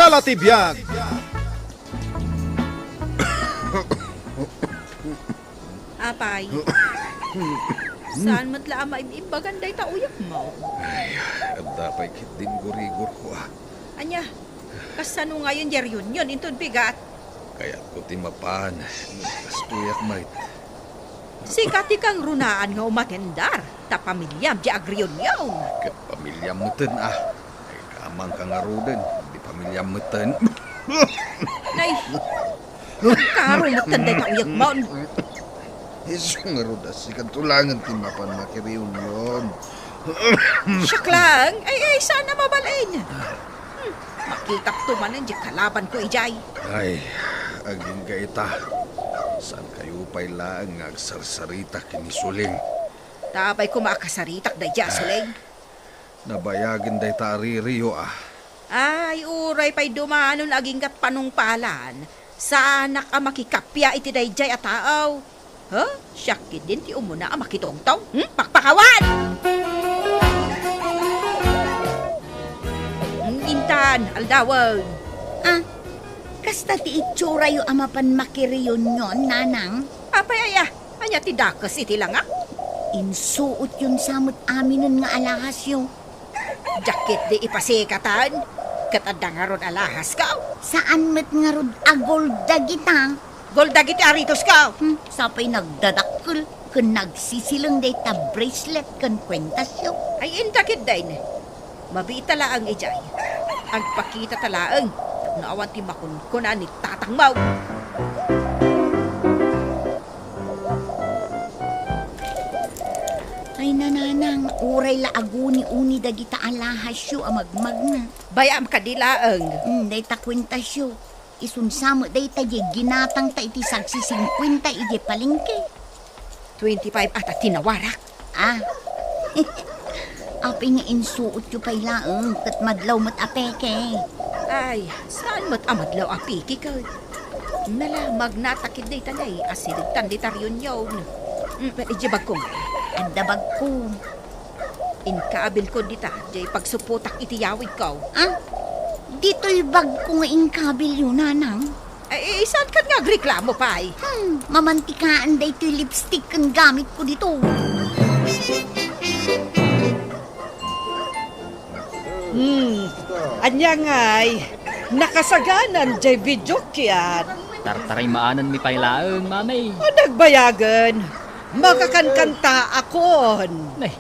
Alaala ti BIAG. Apay. Saan matla maibagan day tauyak mo? Ay, at dapat din gurigor ko Anya, kasano ngayon jer yun intod bigat. Kaya't ko timapan. Kastuyak mait. Sikati kang runaan nga umatendar. Ta pamilyam di agriyon yun. Kat pamilya meten Ay kamang kang aruden. Di pamilya meten. Nay, karo matan day tauyak mo. Iso nga roda, sikat tulangan timapan makiriyon yun. Siyak lang. Ay, sana mabalain. Makitap tumanan di kalaban ko ijay. Ay, aging gaita. Saan kayo pa'y laang agsarsarita kinisuling? Tapay ko makasaritak day jasuleng. Nabayagin day taririyo Ay, uray pa'y dumanon aging kat panungpalan. Sana ka makikapya iti day jay at taaw. Syakit din ti umuna ang makitongtong. Pakpakawan! Intan, aldawag. Kasta ti itsura yu amapan makiriyon yon, nanang. Apay aya, anya ti dakas iti langak. Insuot yun samot aminon nga alahas yu. Jakit di ipasikatan. Katanda nga ron alahas ka. Saan met nga rod agol dagita? Goldagit aritos ka. Sapay nagdadakkel, kun nagsisilang day ta bracelet kan kwentas yu. Ay intakit din. Mabi talaang ijay. Ang pakita talaang. Naawan ti makunkunan ni tatang mau. Ay nananang, uray la aguni-uni dagita alahas yu amagmag na. Bayam kadilaang. Day ta kwentas yu. Isunsamo day ta di ginatang ta iti sagsi 50 iti palengke. 25 ata tinawarak. Apay nga insuot yu pay laeng, kat madlaw mat apeke. Ay, saan mo't amadlaw apiki ka? Nalamag natakid day tanay, asiligtan di taryon yun. Ijibag ko nga. Andabag ko. Inkaabil ko dita, jay pagsuputak iti yawid ko. Dito'y bag ko nga inkabil yun, nanang. Ay, saan ka nga reklamo pa ay? Mamantikaan day to'y lipstick kan gamit ko dito. Anya nga'y, nakasaganan jay video kiyan. Tartaray maanan mi pailaeng, mamay. Nagbayagan, makakankanta akon. Nay,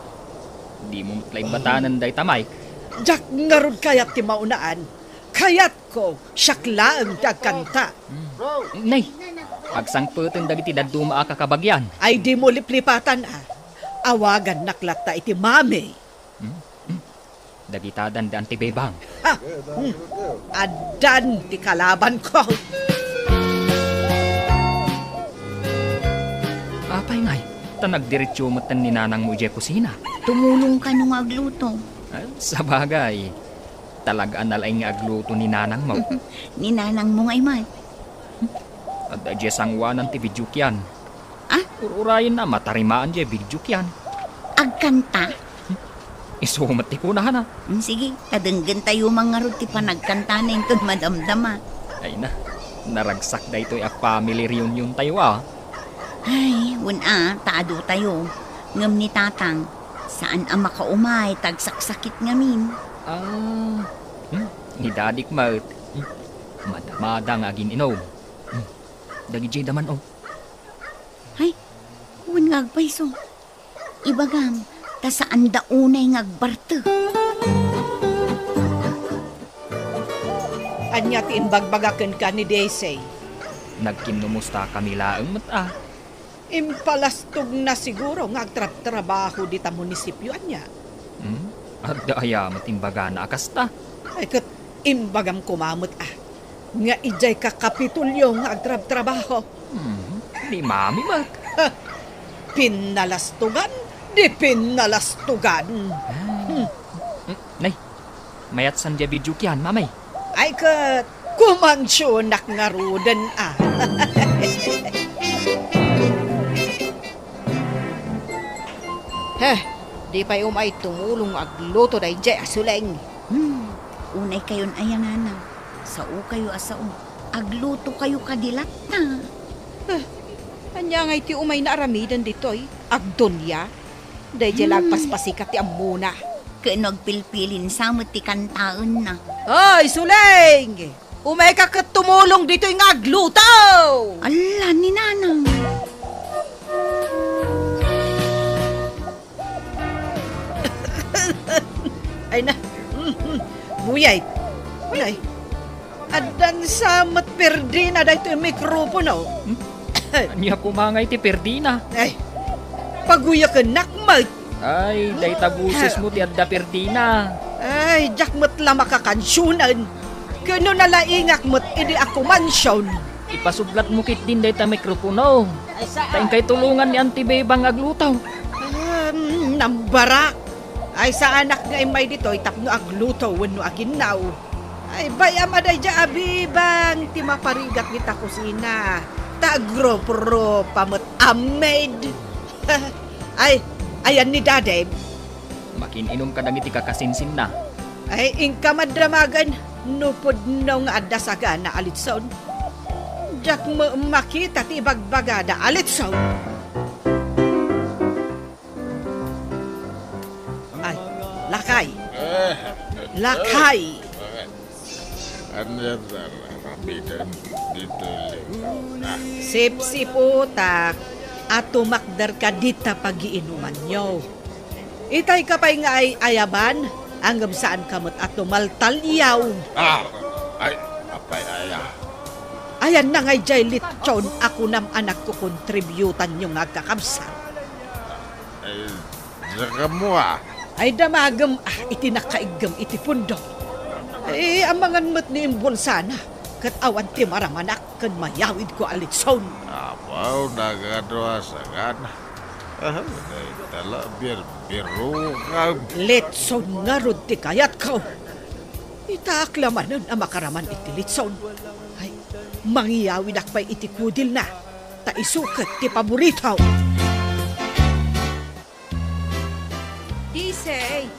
di mo matlay batanan day tamay. Jak ngarod kayat ti maunaan. Kayat ko, syaklaan dagkanta. Nay, pagsangputin dagiti daduma kakabagyan. Ay di mo liplipatan Awagan naklata iti mami. Dagitadan daan ti bebang. Adan ti kalaban ko. Apay ngay, tanagdiretsyo matan ni nanang mo ije kusina. Tumulong ka nung agluto. Sa bagay, talagaan nalay nga agluto ni nanang mo. Ni nanang mo ngay man. At adye sangwanan ti bidyukyan. Ururayin na matarimaan je bidyukyan. Agkanta? Isumat ti kunahan na. Sige, kadenggan tayo mga rod ti panagkanta na yung madamdama. Ay na, naragsak da ito'y a family reunion tayo Ay, taado tayo. Ngam ni tatang, saan ang makaumay, tagsaksakit ngamin. Ni dadik maut. Madamada nga gininom. Dagi daman Ay, ngagpaiso. Ibagam, ta saan daunay ngagbarte. Anya ti inbagbagaken ka ni Daisy. Nagkinumusta kami laeng mata. Impalastog na siguro nga agtrabaho di ta munisipyo anya. At daaya matimbaga na kasta. Ay kat imbagam kumamot nga ijay ka kapitulyo nga agtrabaho. Ni mami mat. Pinalastugan, di pinalastugan. Nay, mayat san dia bidyukyan, mamay. Ay kat kumansyonak nga ruden di pa umay tumulong agluto na ijay asuleng. Unay kayon ayan nanang. Sao kayo asao, agluto kayo kadilat na. Anya nga iti umay na aramidan ditoy. Agdonya. Day di lagpaspasikat ti amuna. Kanog pilpilin samot ti kantaon na. Ay, Suleng! Umay ka tumulong dito'y nga agluto! Ala ni nanang. Ay na. Buyay. Buyay. Adan sa matperdi na dito yung mikropono. Anya kumangay ti Perdina. Ay, paguya ka nakmat. Ay, day tabusis mo ti adda Perdina. Ay, jakmat lang makakansyonan. Kano nalaingak mo't idi ako mansyon. Ipasublat mo kit din day ta mikropono. Taing kay tulungan ni Auntie Bebang aglutaw. Nambara. Ay, sa anak nga may dito, itapno agluto, wano aginaw. Ay, bayam aday dya abibang, ti maparigat kita kusina. Tagro-pro pamot amed. Ay, ayan ni Dadeb. Makininom ka dagiti kakasinsin na. Ay, ingka madramagan, nupod nung adasaga na alitson. Diyak mo makita ti bagbagada alitson. Ay, lakay. Lakay. Ano yan, rabidan dito. Sip-sip utak at tumakdar ka dita pag-iinuman nyo. Itay ka pa'y nga ay ayaban, anggam saan kamot at tumaltalyaw. Ay, apay aya. Ayan na ngay jay litson, ako nam anak ko kontributan nyo nga kakabsat. Ay, saka mo Ay damagam, iti nakaigam iti pundo. Ay, amangan mo't ni imbulsana, kat awan ti maramanak, kan mayawid ko alitson. Apaw, nagadwa sa gana. Tala, biru ka. Litson nga rod ti kayat ko. Itaaklamanan ang makaraman iti litson. Ay, mangiyawid akpay iti kudil na. Ta isukat ti paboritaw. Disay,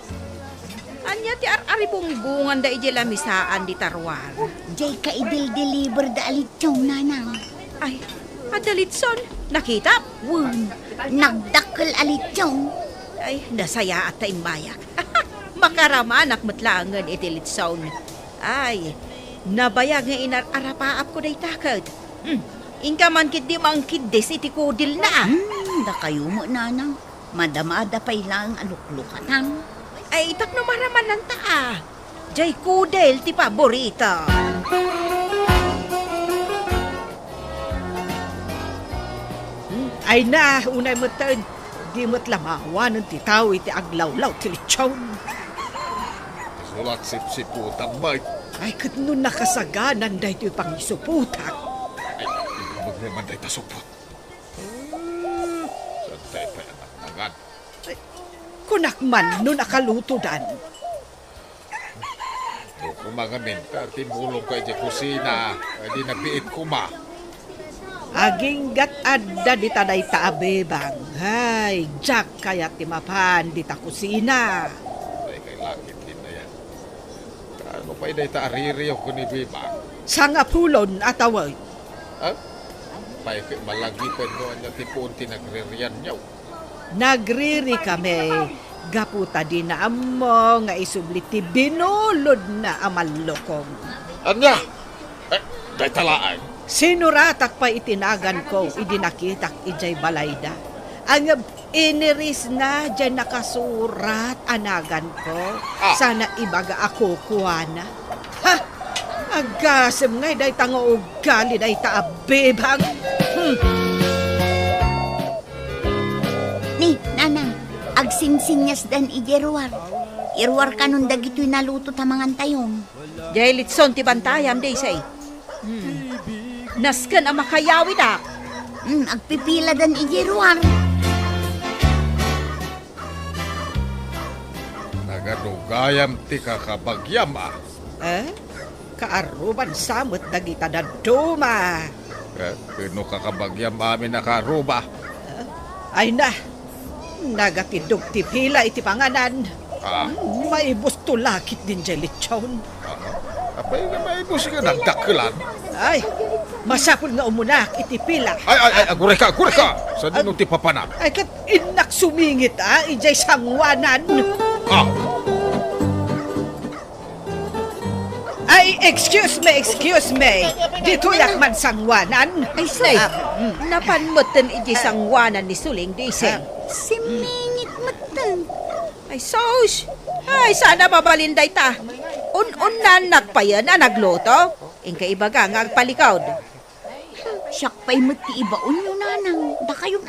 anya ti ar-aribungbungan da iji lamisaan di tarwar. Jay ka idil-deliver da alitsyong nanang. Ay, adalitson, nakita? Wun, nagdakkel alitsyong. Ay, nasaya at taimbayak. Makaramanak matlangan iti litson. Ay, nabayag nga inar-arapaap ko day takad. Ingka man kit di mangkiddes iti kudil na. Da kayo mo nanang. Madamada pa'y lang aluklukatan. Ay, itak no maraman lang taa. Jay kudel ti paborita. Ay na, unay mo tan. Di mo't lamawan ng titaw iti aglawlaw ti lechon. Sulat sip-siputan ba? Ay, kat nun nakasaganan dahi ito pangisuputak. Ay, ibig naman dahi tasupot. Santay pa yan ang nagan. Kunakman nun nakaluto dan. Doon ko mga minta, timulong ka di kusina. Di napiit ko ma. Aging gat adda di taday taabebang. Hay, Jack kaya timapan di ta kusina. Ay, kay langit din na yan. Ano pa'y dahi ta aririyaw ko ni Biba? Sangapulon ataway. Ha? Pa'y malagi pa doon niya tipunti nagririyan niyaw. Nagriri kami. Gaputa di na amo nga isubli ti binulod na amalokong. Anya? Dahi talaan. Sinuratak pa itinagan ko, idinakitak ijay balayda. Ang iniris na dyan nakasurat anagan ko. Sana ibaga ako kuwana. Ha! Agasem ngay day tanga ugali day taabibang. Ni, nanang, agsinsinyas dan ijeruar. Irwar ka nun dagito'y naluto tamangan tayong. Jay litson ti bantayam day say. Nasken ang makayawid ak. Agpipila dan ijeruar. Nagadugayam ti kakabagyam Kaaruban samot dagita da duma. Kano kakabagyam amin nakaruba? Ay na, nagatidog ti pila iti panganan. May bustulakit din jay lechon. Apay nga may mo siya nagdakilan. Ay, masapul nga umunak, itipila. Ay, agure ka. Sa dinong ti papanak. Ay, kat inak sumingit, ijay sangwanan. Ah, Ay, excuse me. Dito yakman sangwanan. Ay, say, napanmutan iti sangwanan ni Suling di Isang. Simingit matan. Ay, sos! Ay, sana mabalinday ta. Un-unan pa yan na nagluto. Ingka iba ka nga agpalikod. Siyak pa'y mati ibaon nyo nanang. Da kayon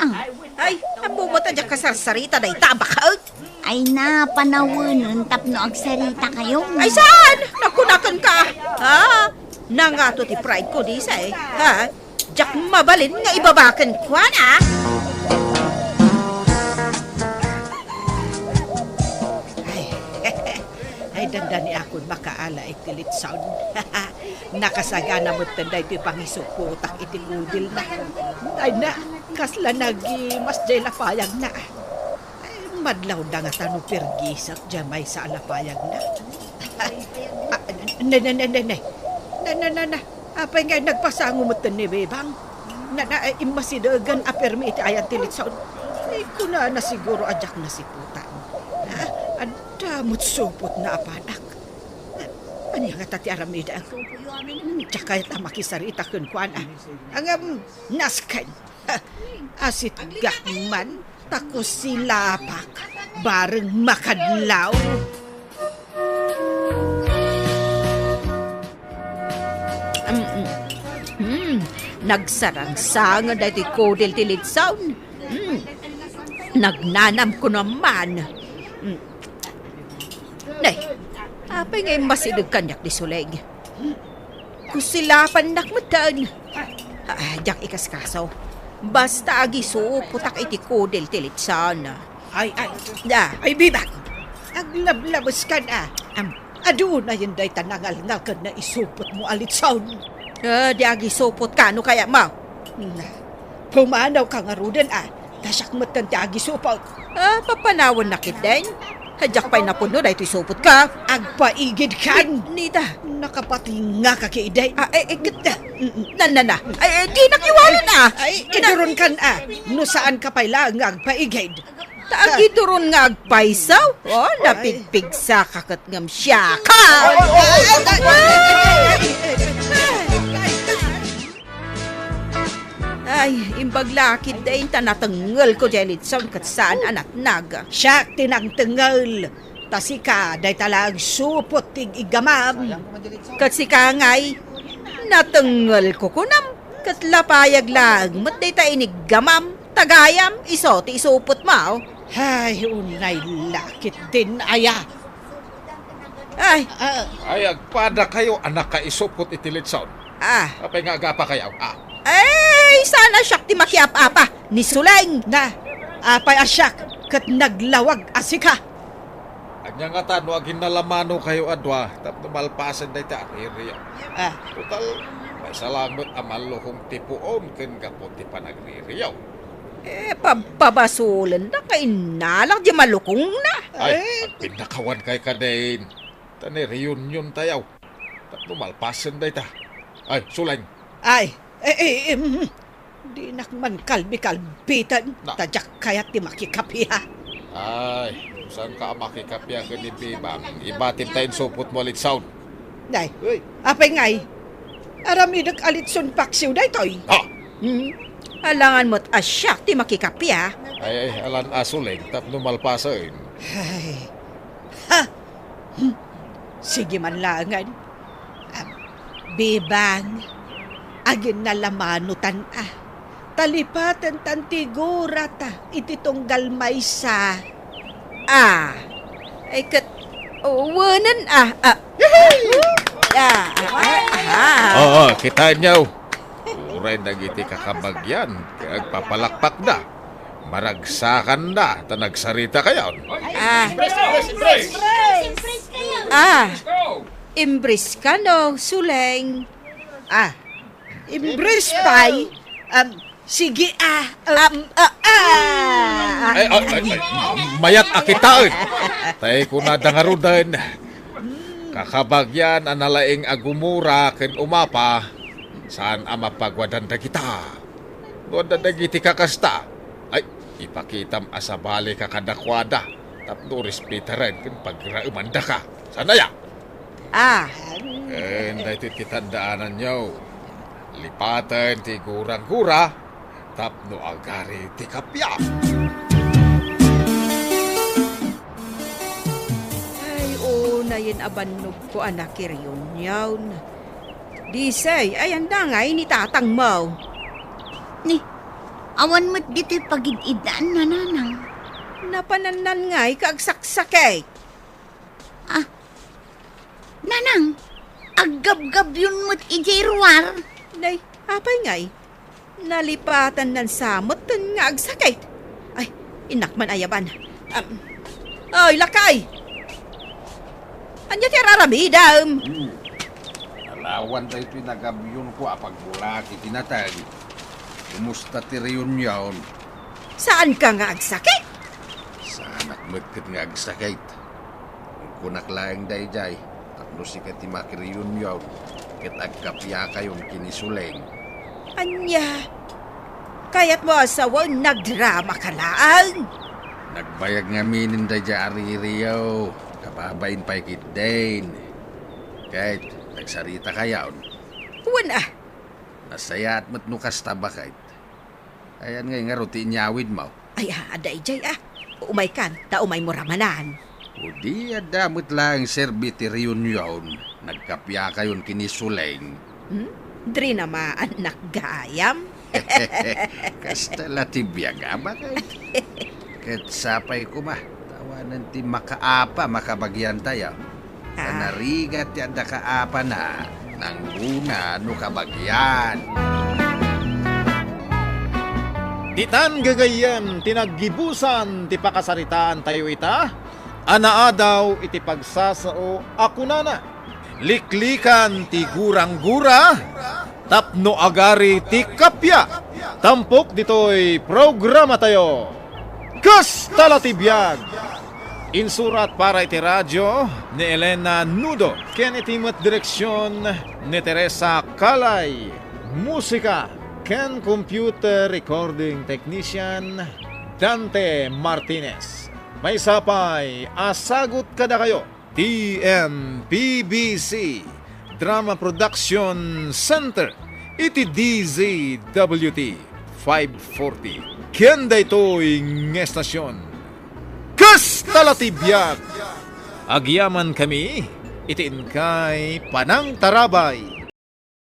Ay, ang bumata dyan kasarsarita na itabakaot. Ay na, panawanon tapno agsarita kayo. Ay, saan? Nakunakan ka. Ha? Nangato ti pride ko di sa Ha? Diyak mabalin nga ibabakan ko, na. Ay, dandani ako makaala itilit sound. Nakasagana mo tanday iti pangisuputak iti kudil na. Ay na, kasla mas jay lapayag na. Ay, madlaw na nga tanong pergisak jamay sa alapayag na. Na. Apay nga nagpasango mo ni Bebang. Imasidagan apermi iti ayan tilit sound. Ay, kuna na siguro adyak na si putan. Damot supot na apanak. Ano yung tati aramida? Tsaka ita makisarita kun kuan. Ang naskan. Asit gakman. Tako silapak. Bareng makadlaw. Nagsarangsanga na iti kodel tilit sound. Nagnanam ko naman. Nay, apay ngayon masidag kanyak ni Suleg. Kusilapan nakmatan. Diyak ikaskasaw. Basta agiso, putak iti kodel tilit sana. Ay, Da. ay, bibak. Aglablabas ka na. Ado na yun day tanangal-ngal ka na isupot mo alit sound. Di agisopot ka, no kaya ma? Pumanaw ka nga rudan Tasyak matan ti agisupot. Papanawan na kit din. Hadyak pa'y napuno na ito'y supot ka. Agpaigid kan. Nida. Nakapatinga ka kiiday. Ganda. Na. Ay, di nakiwala na. Ay, iduron kan No saan ka pa'y lang agpaigid. Taagi turon nga agpaisaw. Napigpig sa kakat ngam siya ka. Ay, imbaglakid dahin tanatanggal ko jelit sa kat saan anak naga. Siya tinangtengal. Tasika, day talag supot tig igamam. Kat si kangay, natanggal ko kunam. Kat lapayag lang, matday ta inigamam. Tagayam, iso, ti isupot mao. Ay, unay lakit din aya. Ay, ay agpada kayo anak ka isupot itilit sound. Apay nga agapa kayo. Ay, sana siyak ti makiap-apa ni Suleng. Na, apay asyak, kat naglawag asika. Anya nga tano agin nalamano kayo adwa, tapno malpasan day ta aririyo. Total, may salamat amalohong tipuon ken kapot ti panagririyo. Pabasulan na kay nalang di malukong na. Ay, pinakawan kay kadin. Tani reunion tayaw. Tapno malpasan day ta. Ay, Suleng. Ay, di nakman kalbi-kalbitan. Tadyak kayat ti makikapiha. Ay, saan ka makikapya ka ni Bibang? Ibatid tayong supot mo alit sound. Day, apay ngay. Aramidag alit sun paksiw day toy. Alangan mo't asyak ti makikapya. Ay, alan Suleng, tapno malpasan. Ay, sige man langan. Bibang, agin na lamanutan talipatan tantigura ta, iti tunggal may sa. Ay kat, wanan Kita nyaw. Uray nagiti kakabagyan, kaya agpapalakpak na. Maragsakan na, tanagsarita kayo. Imbris ka no, Suleng. Imbris pay. Sige Mayat akitaan. Tay ko na dangarudan. Kakabagyan ang nalaing agumura ken umapa, saan ang mapagwadan da kita. Doon da dagiti kakasta. Ay, ipakitam asabali ka kadakwada. Tapno respetaran ken pagraumanda ka. Sana ya? And dahil kitandaanan nyo, lipatan ti gurang-gura, tapno agari ti kapya. Ay, unayin abanog ko anak kiryon yawn. Disay, ayan na nga, initatang mo. Ni, awan mo't dito'y pagididaan na nanang. Napananan nga'y kaagsaksaket. Nanang, agab-gab yun mo't ijerwar. Nay, apay nga'y. Nalipatan ng samot nga agsakit. Ay, inakman ayaban. Ay, lakay! Anya ti raramidam? Alawan tayo pinagabyon ko apag mula kitinatag. Kumusta ti riyon yaon? Saan ka nga agsakit? Sa anak magkat nga agsakit. Kung kunaklayang dayjay, tapno si kati makiriyon yaon. Kat agkapya kayong kinisuleng. Anya, kaya't mo asawang nagdrama ka lang. Nagbayag nga minin dayjay aririyaw. Kababain pa'y kitdain. Kahit nagsarita kayaon. Wala. Nasaya at matnukas tabakait. Ayan nga rutin nyawid mo. Ay, aday jay Umay kan, ta umay mo ramanan. O di adamot lang serbiti riyon yun. Nagkapya kayon kinisuleng. Dri na anak gayam. Kasta latibya nga bakit? Kat sapay ko ma. Tawanan ti makaapa makabagyan tayo. Kanarigat yan da kaapa na. Nang una no kabagyan. Ditan gagayan, tinaggibusan, ti pakasaritaan tayo ita. Anaa daw iti pagsasao ako nana. Liklikan ti gurang-gura, tapno agari ti kapya. Tampok dito'y programa tayo. KASTA ti BIAG. Insurat para iti radyo ni Elena Nudo. Ken iti direksyon ni Teresa Kalay. Musika ken computer recording technician Dante Martinez. May sapay, asagot kada kayo. TMPBC Drama Production Center. Iti DZWT 540. Kenda ito'y ngestasyon. KASTA ti BIAG. Agyaman kami, itiin kay Panang Tarabay.